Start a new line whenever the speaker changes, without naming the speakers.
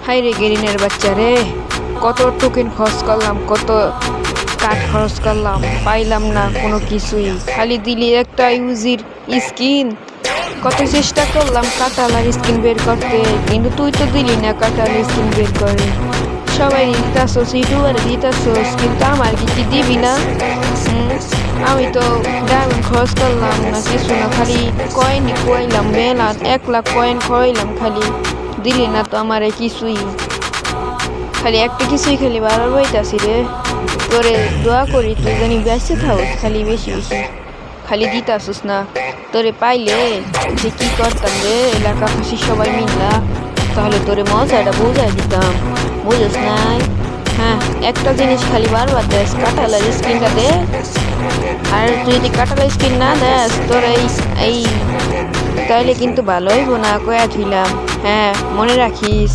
High রে গেরিনের বাচ্চা রে, কত টোকেন খরচ করলাম, কত কাঠ খরচ করলাম, পাইলাম না কোনো কিছুই। খালি দিলি একটা ইউজির স্কিন। কত চেষ্টা করলাম কাটালার স্কিন বের করতে, কিন্তু তুই তো দিলি না কাটালার স্কিন বের করে। সবাই দিতাছোস, ইউটিউবার দিতাছোস, কিন্তু আমার কি দিবি না? আমি তো ডায়মন্ড খরচ করলাম না কিছু না, খালি কয়েনই খোয়াইলাম, মেলা 1 লাখ কয়েন খোয়াইলাম, খালি দিলি না তো আমারে কিছুই। খালি একটা কিছুই খালি বারবার বইতাছি রে, তোরে দোয়া করি তুই জানি বেঁচে থাকস, খালি বেশি বেশি খালি দিতাছিস না। তোরে পাইলে যে কি করতাম রে, এলাকাবাসী সবাই মিললা, তাহলে তোরে মজাটা বুঝাই দিতাম, বুঝোস নাই? হ্যাঁ, একটা জিনিস খালি বারবার দেস, কাটালার স্ক্রিনটা দে। আর তুই যদি কাটালার স্ক্রিন না দেস, তোর এই তাইলে কিন্তু ভালো হইব না, কয়া থইলাম। হ্যাঁ, মনে রাখিস।